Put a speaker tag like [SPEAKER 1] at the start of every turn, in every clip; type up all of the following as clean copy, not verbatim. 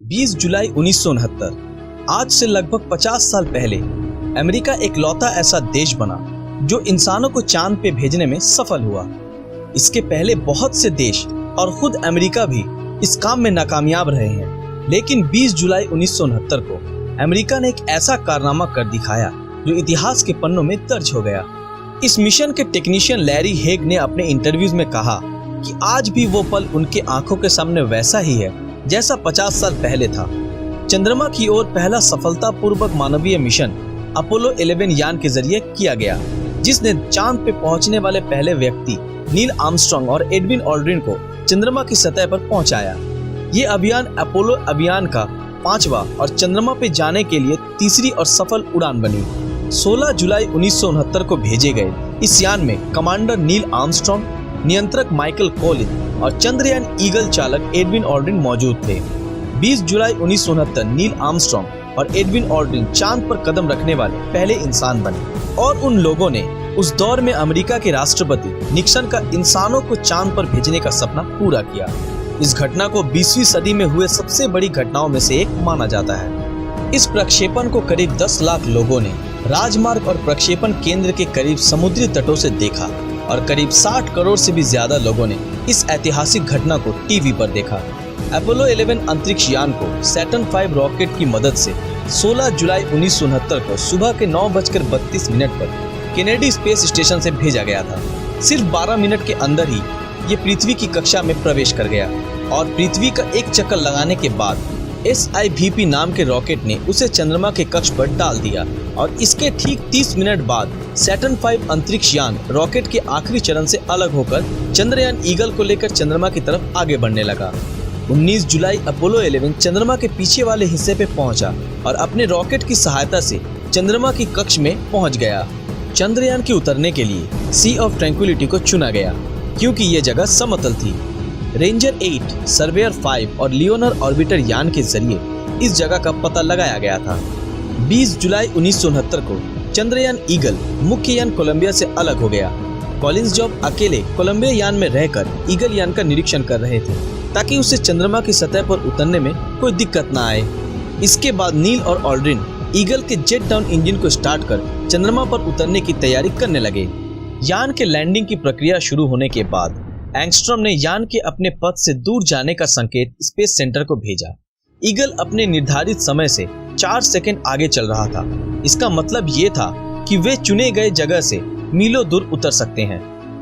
[SPEAKER 1] 20 जुलाई 1969 आज से लगभग 50 साल पहले अमेरिका एकलौता ऐसा देश बना जो इंसानों को चांद पे भेजने में सफल हुआ। इसके पहले बहुत से देश और खुद अमेरिका भी इस काम में नाकामयाब रहे हैं, लेकिन 20 जुलाई 1969 को अमेरिका ने एक ऐसा कारनामा कर दिखाया जो इतिहास के पन्नों में दर्ज हो गया। इस मिशन के टेक्नीशियन लैरी हेग ने अपने इंटरव्यूज में कहा कि आज भी वो पल उनके आंखों के सामने वैसा ही है जैसा 50 साल पहले था। चंद्रमा की ओर पहला सफलतापूर्वक मानवीय मिशन अपोलो 11 यान के जरिए किया गया, जिसने चांद पे पहुंचने वाले पहले व्यक्ति नील आर्मस्ट्रांग और एडविन ऑल्ड्रिन को चंद्रमा की सतह पर पहुंचाया। ये अभियान अपोलो अभियान का 5वां और चंद्रमा पे जाने के लिए तीसरी और सफल उड़ान बनी। 16 जुलाई 1969 को भेजे गए इस यान में कमांडर नील आर्मस्ट्रांग, नियंत्रक माइकल कॉलिन और चंद्रयान ईगल चालक एडविन ऑल्ड्रिन मौजूद थे। 20 जुलाई 1969 नील आर्मस्ट्रांग और एडविन ऑल्ड्रिन चांद पर कदम रखने वाले पहले इंसान बने और उन लोगों ने उस दौर में अमेरिका के राष्ट्रपति निक्सन का इंसानों को चांद पर भेजने का सपना पूरा किया। इस घटना को 20वीं सदी में हुए सबसे बड़ी घटनाओं में से एक माना जाता है। इस प्रक्षेपण को करीब 10 लाख लोगों ने राजमार्ग और प्रक्षेपण केंद्र के करीब समुद्री तटों से देखा और करीब 60 करोड़ से भी ज्यादा लोगों ने इस ऐतिहासिक घटना को टीवी पर देखा। अपोलो 11 अंतरिक्ष यान को सैटर्न 5 रॉकेट की मदद से 16 जुलाई 1969 को सुबह के 9:32 पर केनेडी स्पेस स्टेशन से भेजा गया था। सिर्फ 12 मिनट के अंदर ही ये पृथ्वी की कक्षा में प्रवेश कर गया और पृथ्वी का एक चक्कर लगाने के बाद SIVP नाम के रॉकेट ने उसे चंद्रमा के कक्ष पर डाल दिया और इसके ठीक 30 मिनट बाद सैटर्न 5 अंतरिक्ष यान रॉकेट के आखिरी चरण से अलग होकर चंद्रयान ईगल को लेकर चंद्रमा की तरफ आगे बढ़ने लगा। 19 जुलाई अपोलो 11 चंद्रमा के पीछे वाले हिस्से पे पहुंचा और अपने रॉकेट की सहायता से चंद्रमा की कक्ष में पहुंच गया। चंद्रयान के उतरने के लिए सी ऑफ ट्रैंक्विलिटी को चुना गया क्योंकि ये जगह समतल थी। रेंजर 8, सर्वेयर 5 और लियोनर ऑर्बिटर यान के जरिए इस जगह का पता लगाया गया था। 20 जुलाई 1969 को चंद्रयान ईगल मुख्य यान कोलंबिया से अलग हो गया। कॉलिंस जॉब अकेले कोलंबिया यान में रहकर ईगल यान का निरीक्षण कर रहे थे ताकि उसे चंद्रमा की सतह पर उतरने में कोई दिक्कत न आए। इसके बाद नील और ऑल्ड्रिन ईगल के जेट डाउन इंजन को स्टार्ट कर चंद्रमा पर उतरने की तैयारी करने लगे। यान के लैंडिंग की प्रक्रिया शुरू होने के बाद एंगस्ट्रॉम ने यान के अपने पथ से दूर जाने का संकेत स्पेस सेंटर को भेजा। ईगल अपने निर्धारित समय से 4 सेकंड आगे चल रहा था। इसका मतलब ये था कि वे चुने गए जगह से मीलों दूर उतर सकते हैं।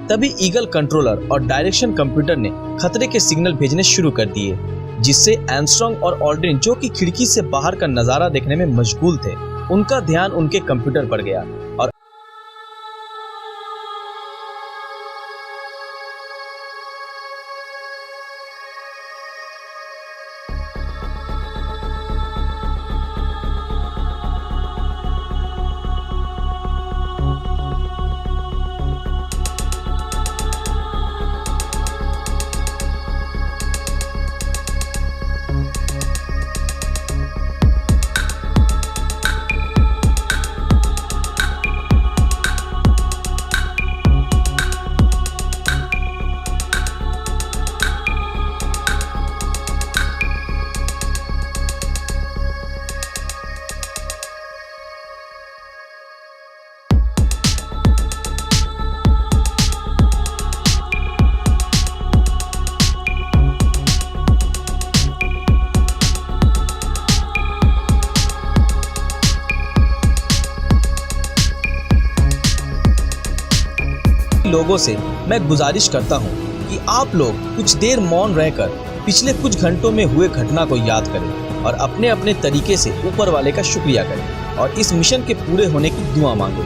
[SPEAKER 1] तभी ईगल कंट्रोलर और डायरेक्शन कंप्यूटर ने खतरे के सिग्नल भेजने शुरू कर दिए, जिससे आर्मस्ट्रांग और ऑल्ड्रिन जो कि खिड़की से बाहर का नजारा देखने में मशगूल थे, उनका ध्यान उनके कंप्यूटर पर गया और लोगों से मैं गुजारिश करता हूं कि आप लोग कुछ देर मौन रहकर पिछले कुछ घंटों में हुए घटना को याद करें और अपने अपने तरीके से ऊपर वाले का शुक्रिया करें और इस मिशन के पूरे होने की दुआ मांगो।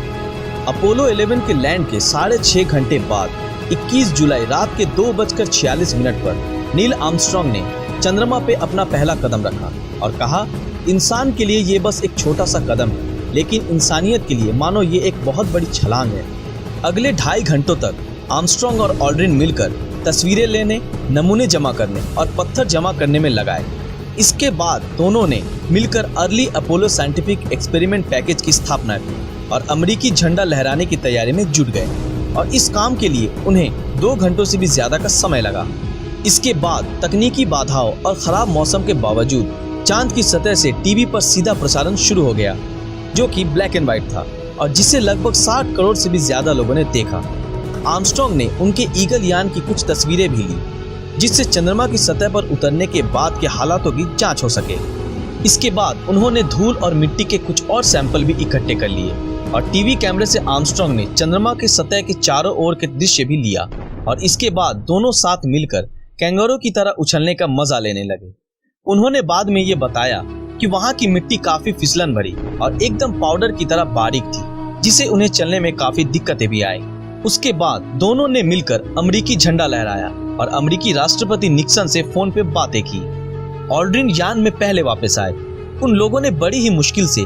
[SPEAKER 1] अपोलो 11 के लैंड के 6.5 घंटे बाद 21 जुलाई रात के 2:46 पर नील आर्मस्ट्रांग ने चंद्रमा पे अपना पहला कदम रखा और कहा, इंसान के लिए ये बस एक छोटा सा कदम है, लेकिन इंसानियत के लिए मानो ये एक बहुत बड़ी छलांग है। अगले 2.5 घंटों तक आर्मस्ट्रांग और ऑल्ड्रिन मिलकर तस्वीरें लेने, नमूने जमा करने और पत्थर जमा करने में लगाए। इसके बाद दोनों ने मिलकर early Apollo scientific experiment package की स्थापना की और अमेरिकी झंडा लहराने की तैयारी में जुट गए और इस काम के लिए उन्हें 2 घंटों से भी ज्यादा का समय लगा। इसके बाद तकनीकी बाधाओं और खराब मौसम के बावजूद चांद की सतह से टीवी पर सीधा प्रसारण शुरू हो गया, जो कि ब्लैक एंड व्हाइट था और जिसे लगभग 60 करोड़ से भी ज्यादा लोगों ने देखा। आर्मस्ट्रांग ने उनके ईगल यान की कुछ तस्वीरें भी ली, जिससे चंद्रमा की सतह पर उतरने के बाद के हालातों की जांच हो सके। इसके बाद उन्होंने धूल और मिट्टी के कुछ और सैंपल भी इकट्ठे कर लिए और टीवी कैमरे से आर्मस्ट्रांग ने चंद्रमा की सतह के चारों ओर के दृश्य भी लिया और इसके बाद दोनों साथ मिलकर कैंगारू की तरह उछलने का मजा लेने लगे। उन्होंने बाद में ये बताया कि वहाँ की मिट्टी काफी फिसलन भरी और एकदम पाउडर की तरह बारीक थी, जिसे उन्हें चलने में काफी दिक्कतें भी आई। उसके बाद दोनों ने मिलकर अमेरिकी झंडा लहराया और अमेरिकी राष्ट्रपति निक्सन से फोन पे बातें की। ऑल्ड्रिन यान में पहले वापस आए। उन लोगों ने बड़ी ही मुश्किल से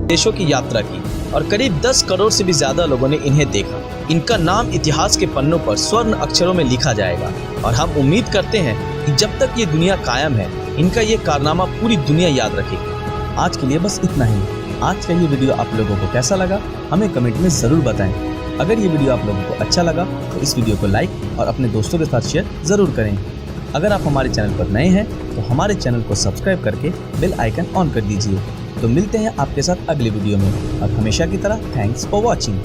[SPEAKER 1] देशों की यात्रा की और करीब 10 करोड़ से भी ज्यादा लोगों ने इन्हें देखा। इनका नाम इतिहास के पन्नों पर स्वर्ण अक्षरों में लिखा जाएगा और हम उम्मीद करते हैं कि जब तक ये दुनिया कायम है, इनका ये कारनामा पूरी दुनिया याद रखेगी। आज के लिए बस इतना ही। आज का ये वीडियो आप लोगों को कैसा लगा हमें कमेंट में जरूर बताएं। अगर ये वीडियो आप लोगों को अच्छा लगा तो इस वीडियो को लाइक और अपने दोस्तों के साथ शेयर जरूर करें। अगर आप हमारे चैनल पर नए हैं तो हमारे चैनल को सब्सक्राइब करके बेल आइकन ऑन कर दीजिए। तो मिलते हैं आपके साथ अगले वीडियो में और हमेशा की तरह थैंक्स फॉर वॉचिंग।